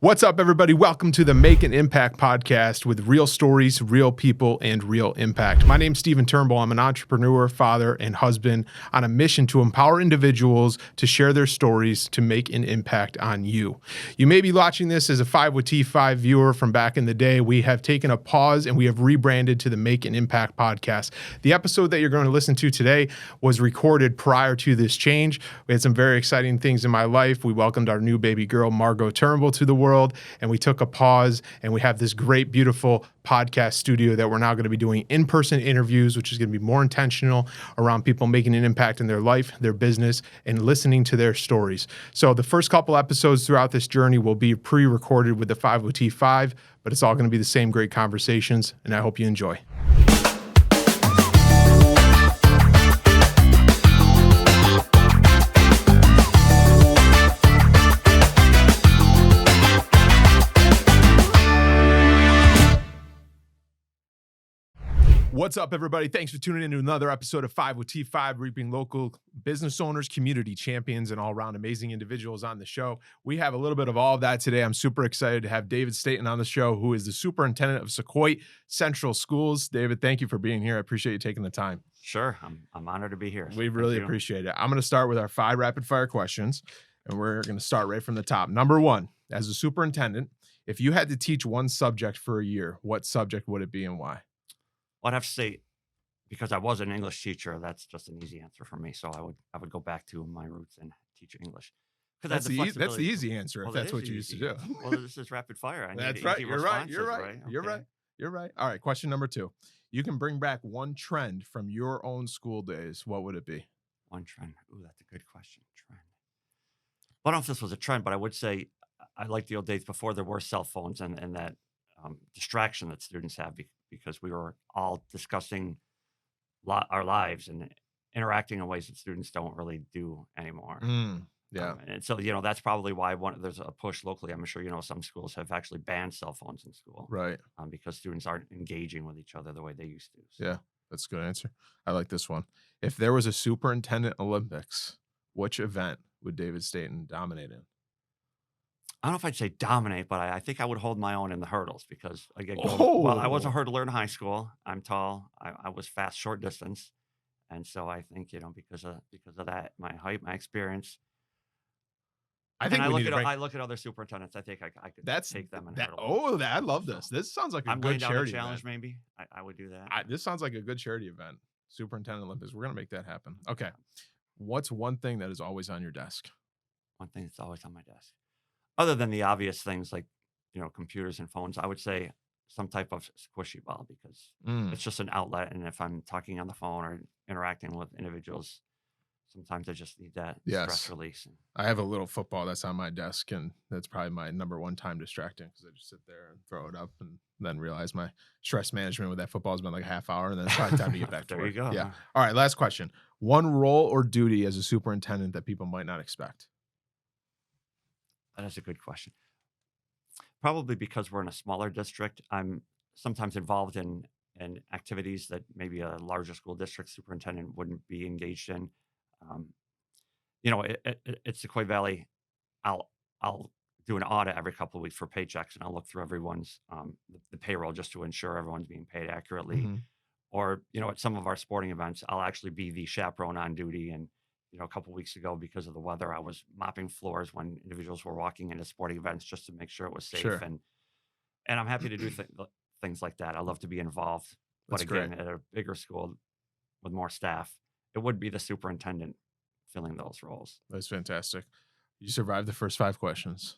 What's up, everybody? Welcome to the Make an Impact podcast with real stories, real people, and real impact. My name's Stephen Turnbull. I'm an entrepreneur, father, and husband on a mission to empower individuals to share their stories to make an impact on you. You may be watching this as a 5 with T5 viewer from back in the day. We have taken a pause and we have rebranded to the Make an Impact podcast. The episode that you're going to listen to today was recorded prior to this change. We had some very exciting things in my life. We welcomed our new baby girl, Margot Turnbull, to the world. And we took a pause and we have this great, beautiful podcast studio that we're now going to be doing in-person interviews, which is going to be more intentional around people making an impact in their life, their business, and listening to their stories. So the first couple episodes throughout this journey will be pre-recorded with the 5OT5, but it's all going to be the same great conversations, and I hope you enjoy. What's up, everybody? Thanks for tuning in to another episode of 5 with T5, reaping local business owners, community champions, and all-around amazing individuals on the show. We have a little bit of all of that today. I'm super excited to have David Stayton on the show, who is the Superintendent of Sauquoit Central Schools. David, thank you for being here. I appreciate you taking the time. Sure. I'm honored to be here. We really appreciate it. I'm going to start with our 5 rapid-fire questions, and we're going to start right from the top. Number 1, as a superintendent, if you had to teach one subject for a year, what subject would it be and why? Well, I'd have to say, because I was an English teacher, that's just an easy answer for me. So I would go back to my roots and teach English. That's the easy answer, if that's what you used to do. Well, this is rapid fire. That's right. You're right. You're right. All right. Question number 2. You can bring back one trend from your own school days. What would it be? One trend. Ooh, that's a good question. Trend. Well, I don't know if this was a trend, but I would say I like the old days before there were cell phones and that distraction that students have because we were all discussing our lives and interacting in ways that students don't really do anymore. Yeah. And so, that's probably why there's a push locally. I'm sure, some schools have actually banned cell phones in school. Right. Because students aren't engaging with each other the way they used to. So. Yeah, that's a good answer. I like this one. If there was a Superintendent Olympics, which event would David Stayton dominate in? I don't know if I'd say dominate, but I think I would hold my own in the hurdles because I was a hurdler in high school. I'm tall. I was fast, short distance, and so I think because of that, my height, my experience. I look at other superintendents. I think I could take them in hurdles. I love this. This sounds like a good charity challenge. Event. Maybe I would do that. This sounds like a good charity event. Superintendent Olympics. We're gonna make that happen. Okay. What's one thing that is always on your desk? One thing that's always on my desk. Other than the obvious things like, computers and phones, I would say some type of squishy ball because it's just an outlet. And if I'm talking on the phone or interacting with individuals, sometimes I just need that stress release. I have a little football that's on my desk, and that's probably my number one time distracting because I just sit there and throw it up and then realize my stress management with that football has been like a half hour, and then it's probably time to get back to work. There you go. Yeah. All right, last question. One role or duty as a superintendent that people might not expect? That is a good question. Probably because we're in a smaller district, I'm sometimes involved in activities that maybe a larger school district superintendent wouldn't be engaged in. It's Sauquoit Valley. I'll do an audit every couple of weeks for paychecks, and I'll look through everyone's the payroll just to ensure everyone's being paid accurately. Mm-hmm. Or at some of our sporting events, I'll actually be the chaperone on duty and. A couple of weeks ago, because of the weather, I was mopping floors when individuals were walking into sporting events just to make sure it was safe. Sure. And I'm happy to do things like that. I love to be involved. But That's again, great. at a bigger school with more staff, it would be the superintendent filling those roles. That's fantastic. You survived the first 5 questions.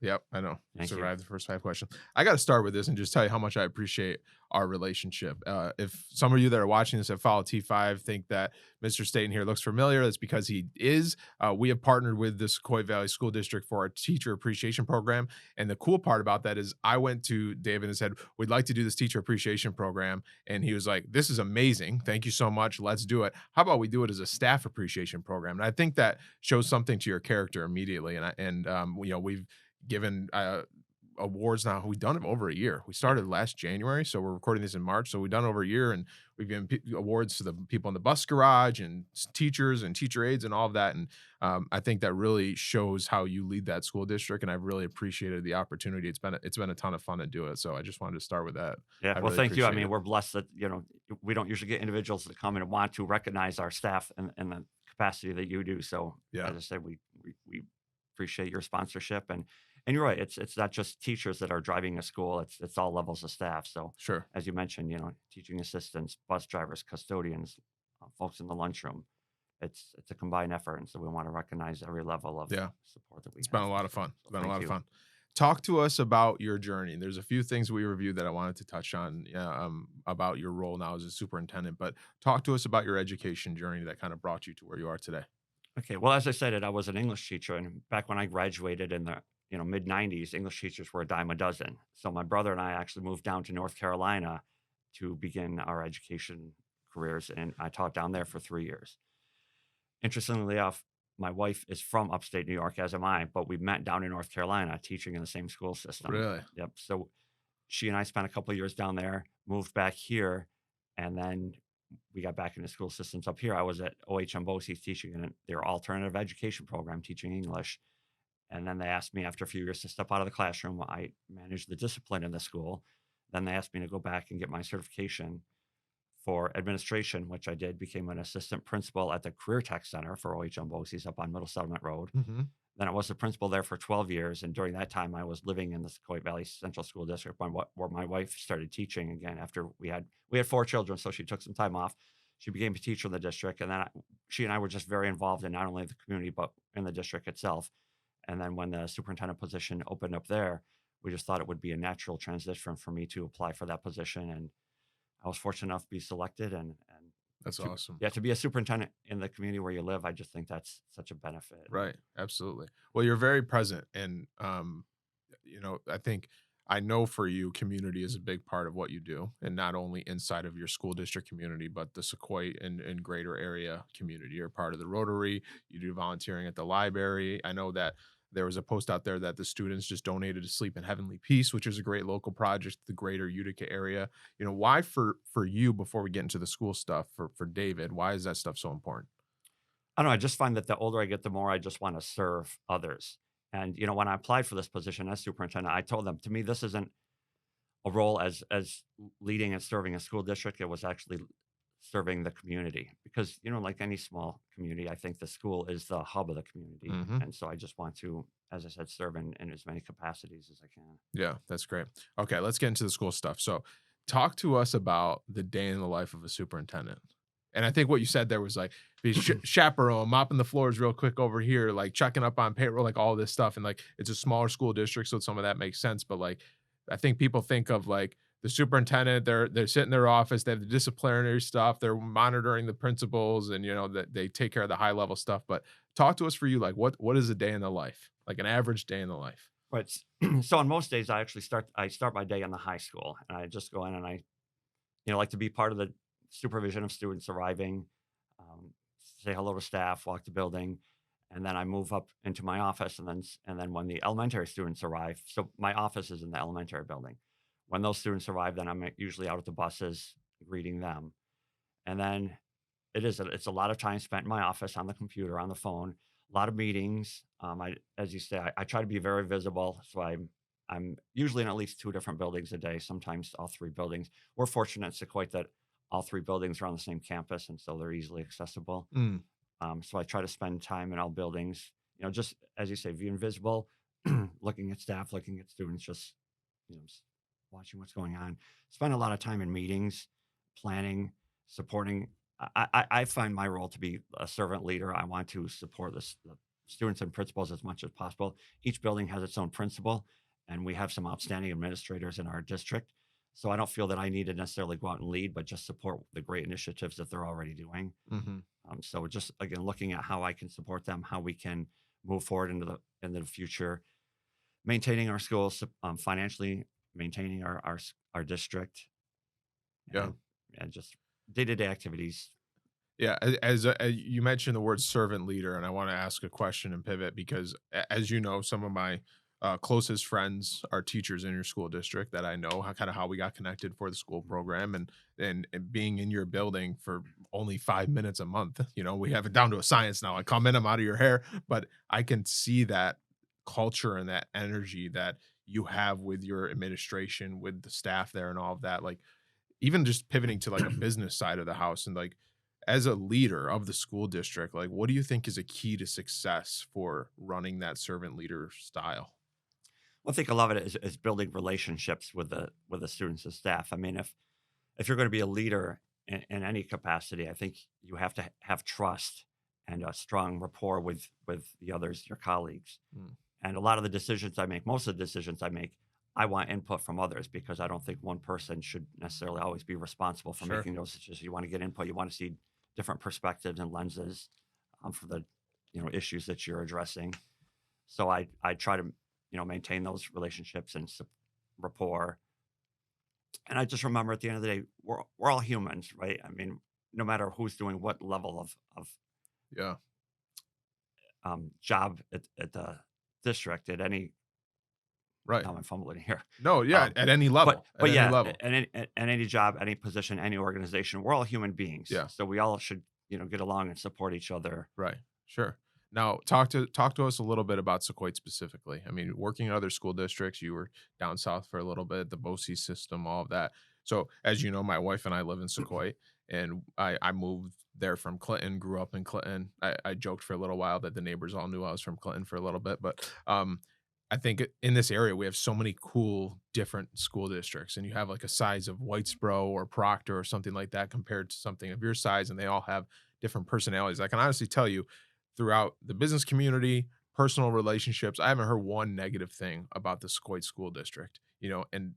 Yep, I know. Thank you. Survived the first 5 questions. I got to start with this and just tell you how much I appreciate our relationship. If some of you that are watching this at Follow T5 think that Mr. Stayton here looks familiar, that's because he is. We have partnered with the Sauquoit Valley School District for our Teacher Appreciation Program. And the cool part about that is I went to David and said, we'd like to do this Teacher Appreciation Program. And he was like, this is amazing. Thank you so much. Let's do it. How about we do it as a Staff Appreciation Program? And I think that shows something to your character immediately. And we've given awards now. We've done them over a year. We started last January, so we're recording this in March. So we've done over a year, and we've given awards to the people in the bus garage and teachers and teacher aides and all of that. And I think that really shows how you lead that school district, and I've really appreciated the opportunity. It's been a ton of fun to do it. So I just wanted to start with that. Yeah, I well, really thank you. I appreciate mean, it. we're blessed that, we don't usually get individuals that come in and want to recognize our staff in the capacity that you do. So, Yeah, as I said, we appreciate your sponsorship, and you're right. It's not just teachers that are driving a school. It's all levels of staff. So, sure. as you mentioned, teaching assistants, bus drivers, custodians, folks in the lunchroom. It's a combined effort, and so we want to recognize every level of Yeah. support that we It's been have a for the lot of school. fun. It's So been a thank lot of you. fun. Talk to us about your journey. There's a few things we reviewed that I wanted to touch on about your role now as a superintendent, but talk to us about your education journey that kind of brought you to where you are today. Okay. Well, as I said, I was an English teacher, and back when I graduated in the mid '90s, English teachers were a dime a dozen. So my brother and I actually moved down to North Carolina to begin our education careers, and I taught down there for 3 years. Interestingly enough, my wife is from upstate New York, as am I, but we met down in North Carolina teaching in the same school system. Really? Yep. So she and I spent a couple of years down there, moved back here, and then we got back into school systems up here. I was at OHM BOCES teaching in their alternative education program, teaching English. And then they asked me after a few years to step out of the classroom. I managed the discipline in the school. Then they asked me to go back and get my certification for administration, which I did, became an assistant principal at the Career Tech Center for OHM BOCES up on Middle Settlement Road. Hmm. Then I was the principal there for 12 years, and during that time, I was living in the Sauquoit Valley Central School District, where my wife started teaching again after we had 4 children, so she took some time off. She became a teacher in the district, and then she and I were just very involved in not only the community but in the district itself. And then when the superintendent position opened up there, we just thought it would be a natural transition for me to apply for that position, and I was fortunate enough to be selected, and That's to awesome. yeah to be a superintendent in the community where you live. I just think that's such a benefit. Right. Absolutely. Well, you're very present. And, I think I know for you, community is a big part of what you do. And not only inside of your school district community, but the Sauquoit and greater area community. You're part of the Rotary. You do volunteering at the library. I know that there was a post out there that the students just donated to Sleep in Heavenly Peace, which is a great local project, the greater Utica area. Why for you, before we get into the school stuff, for David, why is that stuff so important? I don't know. I just find that the older I get, the more I just want to serve others. And when I applied for this position as superintendent, I told them, to me, this isn't a role as leading and serving a school district. It was actually serving the community because like any small community, I think the school is the hub of the community, Hmm. and so I just want to, as I said, serve in as many capacities as I can. Yeah, that's great. Okay, let's get into the school stuff. So, talk to us about the day in the life of a superintendent. And I think what you said there was like be chaperone, mopping the floors real quick over here, like checking up on payroll, like all this stuff. And like it's a smaller school district, so some of that makes sense. But like, I think people think of like the superintendent, they're sitting in their office, they have the disciplinary stuff, they're monitoring the principals, and that they take care of the high level stuff. But talk to us for you, like what is a day in the life, like an average day in the life? But so on most days, I start my day in the high school, and I just go in and I like to be part of the supervision of students arriving, um, say hello to staff, walk the building, and then I move up into my office. And then when the elementary students arrive, so my office is in the elementary building. When those students arrive, then I'm usually out at the buses greeting them. And then it's a lot of time spent in my office on the computer, on the phone, a lot of meetings. As you say, I try to be very visible, so I'm usually in at least 2 different buildings a day, sometimes all 3 buildings. We're fortunate at Sequoia that all 3 buildings are on the same campus, and so they're easily accessible. Mm, So I try to spend time in all buildings, just as you say, being visible, looking at staff, looking at students, just watching what's going on. Spend a lot of time in meetings, planning, supporting. I find my role to be a servant leader. I want to support the students and principals as much as possible. Each building has its own principal, and we have some outstanding administrators in our district. So I don't feel that I need to necessarily go out and lead, but just support the great initiatives that they're already doing. hmm. So just again, looking at how I can support them, how we can move forward into the future, maintaining our schools, financially, maintaining our district, Yeah. and just day-to-day activities. Yeah, as you mentioned the word servant leader, and I want to ask a question and pivot because, as you know, some of my closest friends are teachers in your school district that I know kind of how we got connected for the school program, and being in your building for only 5 minutes a month. We have it down to a science now. I come in, I'm out of your hair, but I can see that culture and that energy that you have with your administration, with the staff there, and all of that. Like, even just pivoting to like a business side of the house, and like as a leader of the school district, like what do you think is a key to success for running that servant leader style? Well, I think a lot of it is building relationships with the students and staff. I mean, if you're going to be a leader in any capacity, I think you have to have trust and a strong rapport with the others, your colleagues. Mm, And a lot of the decisions I make, most of the decisions I make, I want input from others because I don't think one person should necessarily always be responsible for sure. making those decisions. You want to get input, you want to see different perspectives and lenses for the issues that you're addressing. So I try to maintain those relationships and rapport. And I just remember at the end of the day, we're all humans, right? I mean, no matter who's doing what level of Yeah. job at the district at any Right. now I'm fumbling here. No, yeah, Um, at any but level, at but any yeah, level. at any job, any position, any organization, we're all human beings. Yeah, So we all should get along and support each other. right. Sure. Now, talk to us a little bit about Sauquoit specifically. I mean, working in other school districts, you were down south for a little bit, the BOCES system, all of that. So, as you know, my wife and I live in Sauquoit, and I moved there from Clinton, grew up in Clinton. I joked for a little while that the neighbors all knew I was from Clinton for a little bit, but I think in this area we have so many cool different school districts, and you have like a size of Whitesboro or Proctor or something like that compared to something of your size, and they all have different personalities. I can honestly tell you, throughout the business community, personal relationships, I haven't heard one negative thing about the Sauquoit School District. And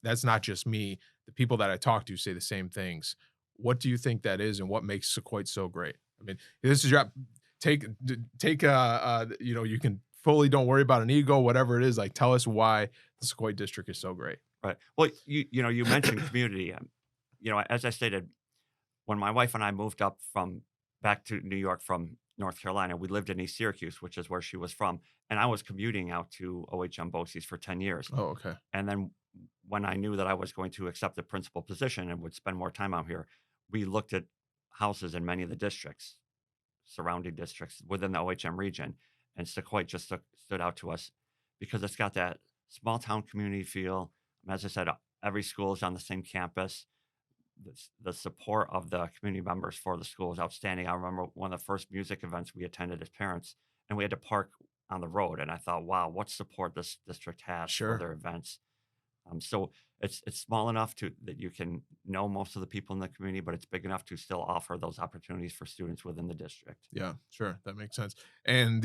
that's not just me. The people that I talk to say the same things. What do you think that is, and what makes Sauquoit so great? I mean, this is your take you can fully, don't worry about an ego, whatever it is. Like, tell us why the Sauquoit District is so great. Right. Well, you mentioned community. As I stated, when my wife and I moved up from back to New York from North Carolina, we lived in East Syracuse, which is where she was from, and I was commuting out to OHM BOCES for 10 years. Oh, okay. And then when I knew that I was going to accept the principal position and would spend more time out here, we looked at houses in many of the districts, surrounding districts within the OHM region, and Sauquoit just stood out to us because it's got that small town community feel. As I said, every school is on the same campus. The support of the community members for the school is outstanding. I remember one of the first music events we attended as parents, and we had to park on the road. And I thought, wow, what support this district has for Sure. their events. So it's small enough to that you can know most of the people in the community, but it's big enough to still offer those opportunities for students within the district. Yeah, sure. That makes sense. And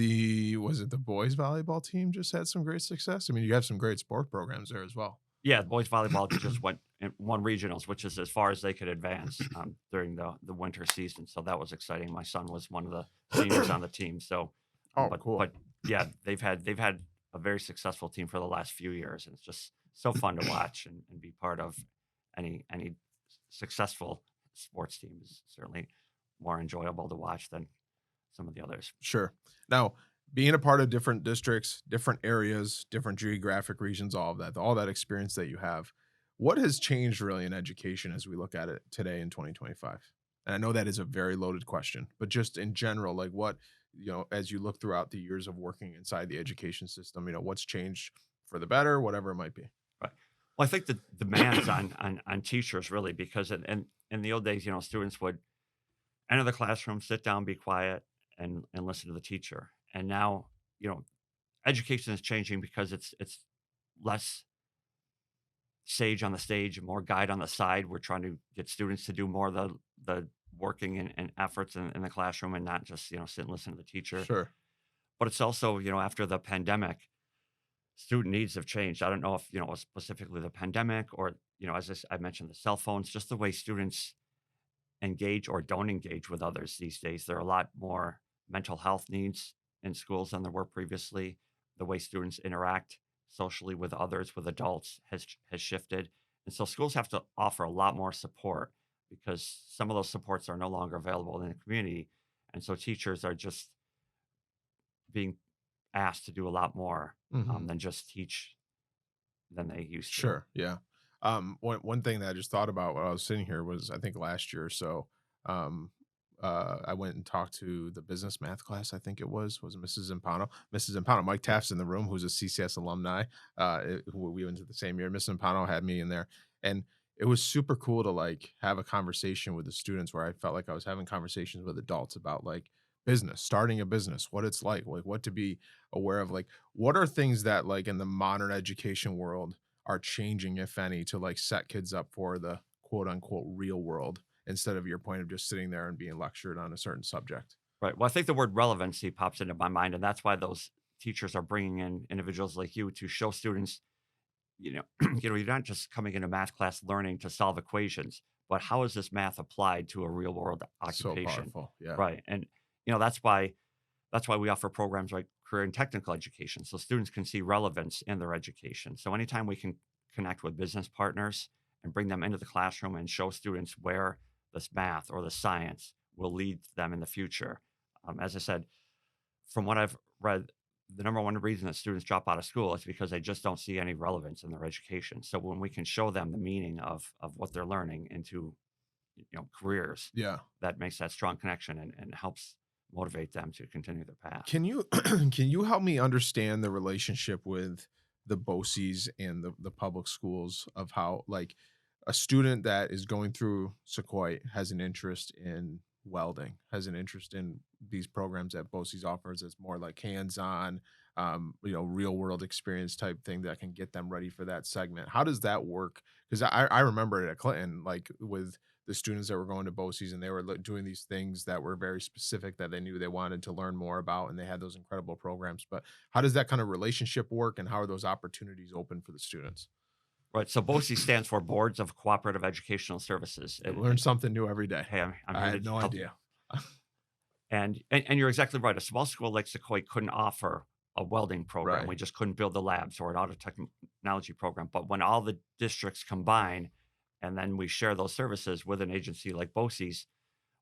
was it the boys volleyball team just had some great success? I mean, you have some great sport programs there as well. Yeah, boys volleyball just went and won regionals, which is as far as they could advance during the winter season. So that was exciting. My son was one of the seniors on the team. So, Oh, but cool. yeah, they've had a very successful team for the last few years, and it's just so fun to watch and be part of. Any successful sports team is certainly more enjoyable to watch than some of the others. Sure. Now, being a part of different districts, different areas, different geographic regions, all that experience that you have, what has changed really in education as we look at it today in 2025? And I know that is a very loaded question, but just in general, like what, as you look throughout the years of working inside the education system, what's changed for the better, whatever it might be. Right. Well, I think the demands on teachers really because in the old days, students would enter the classroom, sit down, be quiet, and listen to the teacher. And now, education is changing because it's less sage on the stage, more guide on the side. We're trying to get students to do more of the working and efforts in the classroom and not just sit and listen to the teacher. Sure. But it's also after the pandemic, student needs have changed. I don't know if it was specifically the pandemic or as I mentioned, the cell phones, just the way students engage or don't engage with others these days. There are a lot more mental health needs in schools than there were previously. The way students interact socially with others, with adults, has shifted, and so schools have to offer a lot more support because some of those supports are no longer available in the community, and so teachers are just being asked to do a lot more Hmm. than just teach than they used to. Sure. Yeah. One thing that I just thought about while I was sitting here was I think last year or so, um, I went and talked to the business math class. I think it was it Mrs. Impano. Mrs. Impano, Mike Taft's in the room, who's a CCS alumni. Who we went to the same year. Mrs. Impano had me in there, and it was super cool to like have a conversation with the students where I felt like I was having conversations with adults about like business, starting a business, what it's like what to be aware of, like what are things that like in the modern education world are changing, if any, to like set kids up for the quote unquote real world instead of your point of just sitting there and being lectured on a certain subject. Right. Well, I think the word relevancy pops into my mind, and that's why those teachers are bringing in individuals like you to show students, you're not just coming into math class learning to solve equations, but how is this math applied to a real world So occupation? powerful. Yeah. Right. And that's why we offer programs like career and technical education, so students can see relevance in their education. So anytime we can connect with business partners and bring them into the classroom and show students where this math or the science will lead them in the future. As I said, from what I've read, the number one reason that students drop out of school is because they just don't see any relevance in their education. So when we can show them the meaning of what they're learning into careers, Yeah. that makes that strong connection and helps motivate them to continue their path. Can you can you help me understand the relationship with the BOCES and the public schools of how like a student that is going through Sauquoit has an interest in welding, has an interest in these programs that BOCES offers. It's more like hands-on, real world experience type thing that can get them ready for that segment. How does that work? Because I remember it at Clinton, like with the students that were going to BOCES and they were doing these things that were very specific that they knew they wanted to learn more about, and they had those incredible programs. But how does that kind of relationship work, and how are those opportunities open for the students? Right. So BOCES stands for Boards of Cooperative Educational Services. I And, learn and something new every day. hey, I'm I here had to no help you. idea. And you're exactly right. A small school like Sequoia couldn't offer a welding program. Right. We just couldn't build the labs or an auto technology program. But when all the districts combine and then we share those services with an agency like BOCES,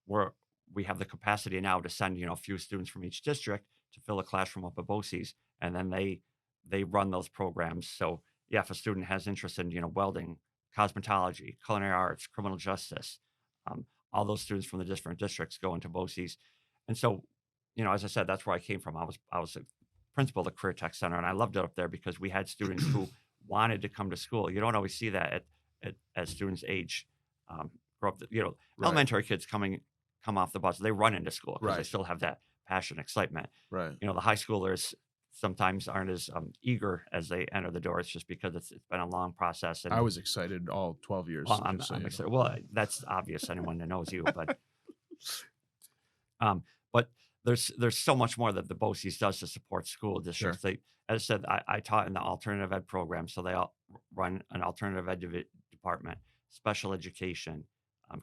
where we have the capacity now to send, a few students from each district to fill a classroom up at BOCES, and then they run those programs. So yeah, if a student has interest in, welding, cosmetology, culinary arts, criminal justice, all those students from the different districts go into BOCES. And so, as I said, that's where I came from. I was a principal of the Career Tech Center, and I loved it up there because we had students who wanted to come to school. You don't always see that as students age, grow up. Right. Elementary kids come off the bus, they run into school because they Right. still have that passion, excitement. Right. The high schoolers sometimes aren't as eager as they enter the door. It's just because it's been a long process. I And was excited all 12 years, well, I'm, just so I'm you know. excited. Well, that's obvious. Anyone that knows you, um, but there's so much more that the BOCES does to support school Sure. districts. As I said, I taught in the alternative ed program, so they all run an alternative ed department, special education,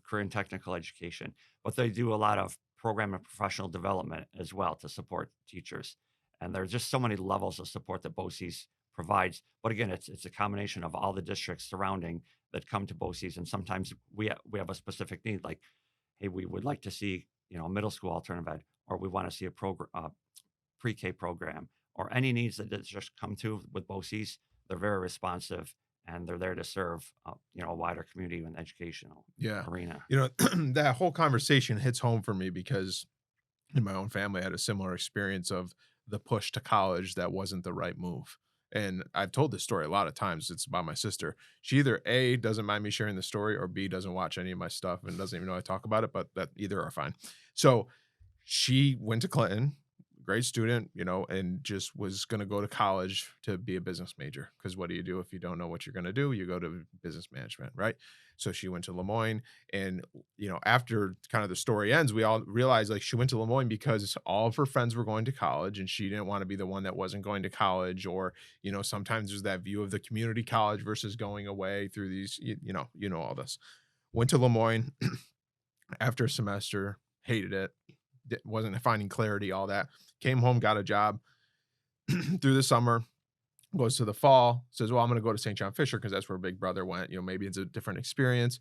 career and technical education, but they do a lot of program and professional development as well to support teachers. And there are just so many levels of support that BOCES provides. But again, it's a combination of all the districts surrounding that come to BOCES, and sometimes we have a specific need, like, hey, we would like to see a middle school alternative ed, or we want to see a pre-K program, or any needs that just come to with BOCES. They're very responsive, and they're there to serve a wider community and educational Yeah. arena. That whole conversation hits home for me because in my own family, I had a similar experience of the push to college that wasn't the right move. And I've told this story a lot of times. It's about my sister. She either A, doesn't mind me sharing the story, or B, doesn't watch any of my stuff and doesn't even know I talk about it, but that either are fine. So she went to Clinton, great student, and just was going to go to college to be a business major. Because what do you do if you don't know what you're going to do? You go to business management, right? So she went to Lemoyne, and after kind of the story ends, we all realized like she went to Lemoyne because all of her friends were going to college, and she didn't want to be the one that wasn't going to college. Or sometimes there's that view of the community college versus going away through these, all this. Went to Lemoyne after a semester, hated it, wasn't finding clarity, all that. Came home, got a job through the summer, goes to the fall, says, well, I'm going to go to St. John Fisher because that's where Big Brother went. Maybe it's a different experience.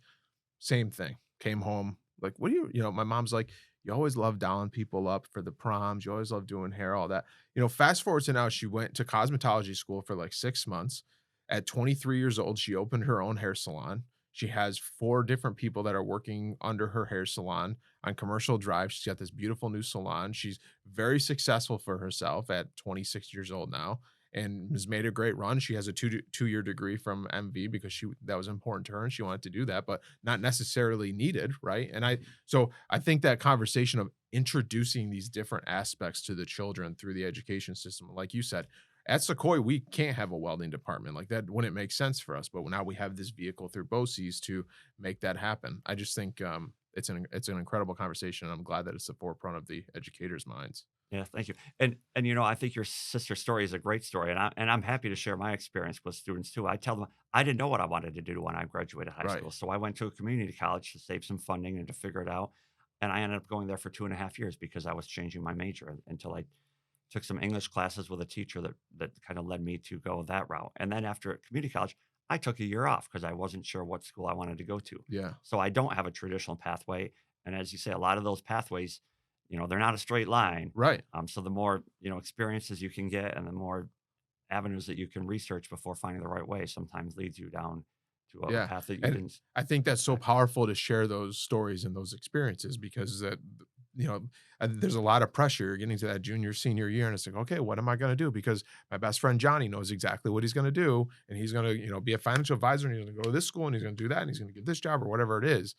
Same thing. Came home, like, what do my mom's like, You always love dialing people up for the proms. You always love doing hair, all that. Fast forward to now, she went to cosmetology school for like 6 months. At 23 years old, she opened her own hair salon. She has 4 different people that are working under her hair salon on Commercial Drive. She's got this beautiful new salon. She's very successful for herself at 26 years old now and has made a great run. She has a two-year degree from MV because that was important to her and she wanted to do that, but not necessarily needed, right? So I think that conversation of introducing these different aspects to the children through the education system, like you said, at Sauquoit, we can't have a welding department. Like that wouldn't make sense for us. But now we have this vehicle through BOCES to make that happen. I just think it's an incredible conversation. And I'm glad that it's the forefront of the educators' minds. Yeah, thank you. And I think your sister's story is a great story, and I'm happy to share my experience with students too. I tell them I didn't know what I wanted to do when I graduated high Right. school, so I went to a community college to save some funding and to figure it out. And I ended up going there for 2.5 years because I was changing my major until I took some English classes with a teacher that kind of led me to go that route. And then after community college, I took a year off because I wasn't sure what school I wanted to go to. Yeah. So I don't have a traditional pathway. And as you say, a lot of those pathways, they're not a straight line. Right. So the more, experiences you can get and the more avenues that you can research before finding the right way sometimes leads you down to a Yeah, path that you and didn't I think that's so expect. powerful to share those stories and those experiences because there's a lot of pressure. You're getting to that junior, senior year, and it's like, okay, what am I going to do? Because my best friend Johnny knows exactly what he's going to do, and he's going to, be a financial advisor, and he's going to go to this school, and he's going to do that, and he's going to get this job or whatever it is.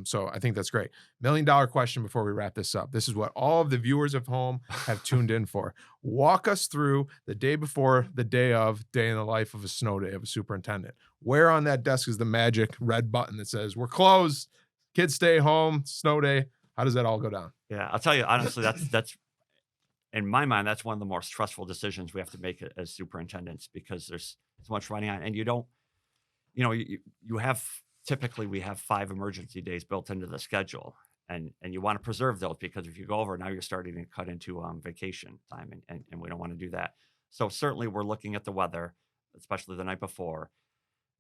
So I think that's great. $1 million question before we wrap this up. This is what all of the viewers of home have tuned in for. Walk us through the day before, the day of, day in the life of a snow day of a superintendent. Where on that desk is the magic red button that says we're closed, kids stay home, snow day? How does that all go down? Yeah, I'll tell you honestly, that's in my mind, that's one of the more stressful decisions we have to make as superintendents because there's so much running on, and you don't, you have typically we have 5 emergency days built into the schedule, and you want to preserve those because if you go over now, you're starting to cut into vacation time, and we don't want to do that. So certainly, we're looking at the weather, especially the night before,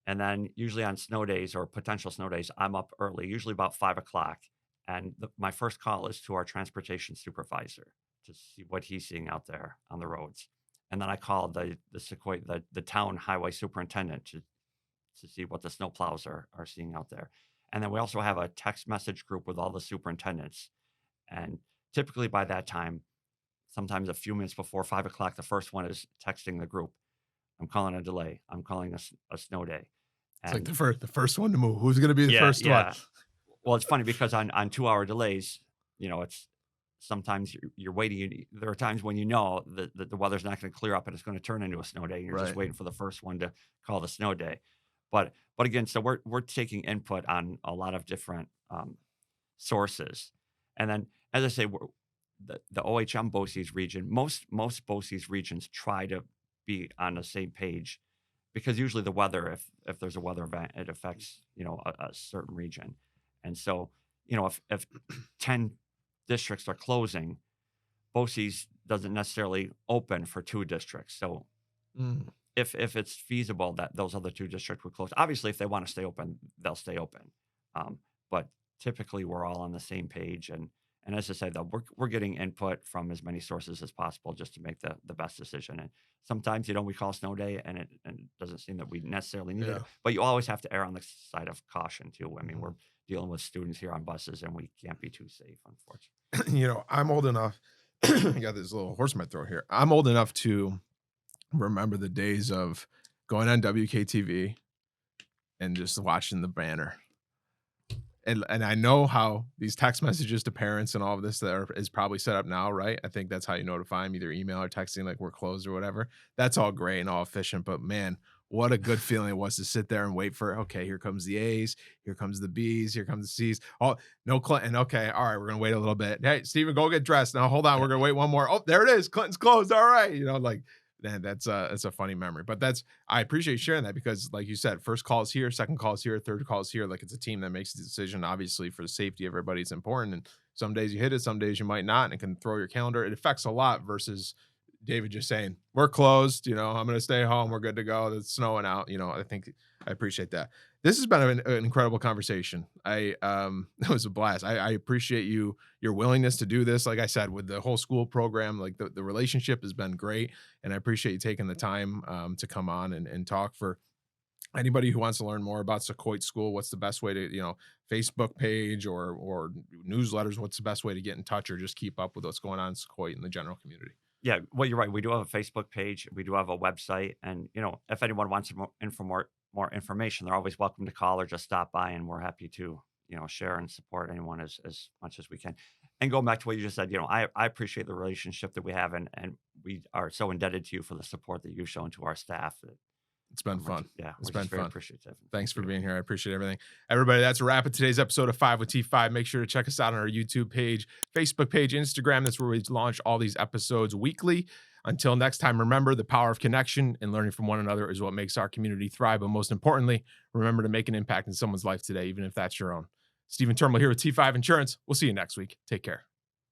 and then usually on snow days or potential snow days, I'm up early, usually about 5 o'clock. And my first call is to our transportation supervisor to see what he's seeing out there on the roads. And then I call the Sauquoit, the town highway superintendent to see what the snow plows are seeing out there. And then we also have a text message group with all the superintendents. And typically by that time, sometimes a few minutes before 5 o'clock, the first one is texting the group. I'm calling a delay. I'm calling a snow day. It's like And the first one to move. Who's going to be the yeah, first one? yeah. Well, it's funny because on 2-hour delays, it's sometimes you're waiting. There are times when that the weather's not going to clear up and it's going to turn into a snow day, and you're just Right. waiting for the first one to call the snow day. But again, so we're taking input on a lot of different sources, and then as I say, the OHM BOCES region, most BOCES regions try to be on the same page because usually the weather, if there's a weather event, it affects a certain region. And so, if 10 districts are closing, BOCES doesn't necessarily open for 2 districts. So Mm. if it's feasible that those other 2 districts would close, obviously, if they want to stay open, they'll stay open. But typically, we're all on the same page. And as I said, though, we're getting input from as many sources as possible just to make the best decision. And sometimes, we call snow day, and it doesn't seem that we necessarily need Yeah. it. But you always have to err on the side of caution too. I mean, Mhm. we're dealing with students here on buses, and we can't be too safe, unfortunately. I'm old enough. I got this little horse in my throat here. I'm old enough to remember the days of going on WKTV and just watching the banner. And I know how these text messages to parents and all of this is probably set up now, right? I think that's how you notify them, either email or texting, like we're closed or whatever. That's all great and all efficient, but man, what a good feeling it was to sit there and wait for, okay, here comes the A's, here comes the B's, here comes the C's. Oh, no Clinton. Okay, all right, we're gonna wait a little bit. Hey, Steven, go get dressed. Now hold on, we're Yeah. gonna wait one more. Oh, there it is. Clinton's closed. All right, like man, that's a funny memory. But I appreciate you sharing that because, like you said, first call is here, second call is here, third call is here. Like it's a team that makes the decision. Obviously, for the safety of everybody, it's important. And some days you hit it, some days you might not, and it can throw your calendar. It affects a lot versus David just saying, we're closed, I'm going to stay home. We're good to go. It's snowing out. I think I appreciate that. This has been an incredible conversation. It was a blast. I appreciate your willingness to do this. Like I said, with the whole school program, like the relationship has been great. And I appreciate you taking the time to come on and talk. For anybody who wants to learn more about Sauquoit School, what's the best way to, Facebook page or newsletters, what's the best way to get in touch or just keep up with what's going on in Sauquoit and the general community? Yeah, well, you're right. We do have a Facebook page. We do have a website, and if anyone wants more information, they're always welcome to call or just stop by, and we're happy to share and support anyone as much as we can. And going back to what you just said, I appreciate the relationship that we have, and we are so indebted to you for the support that you've shown to our staff. It's been fun. It's been very fun. appreciative. Thanks for being here. I appreciate everything. Everybody, that's a wrap of today's episode of 5 with T5. Make sure to check us out on our YouTube page, Facebook page, Instagram. That's where we launch all these episodes weekly. Until next time, remember, the power of connection and learning from one another is what makes our community thrive. But most importantly, remember to make an impact in someone's life today, even if that's your own. Stephen Turnbull here with T5 Insurance. We'll see you next week. Take care.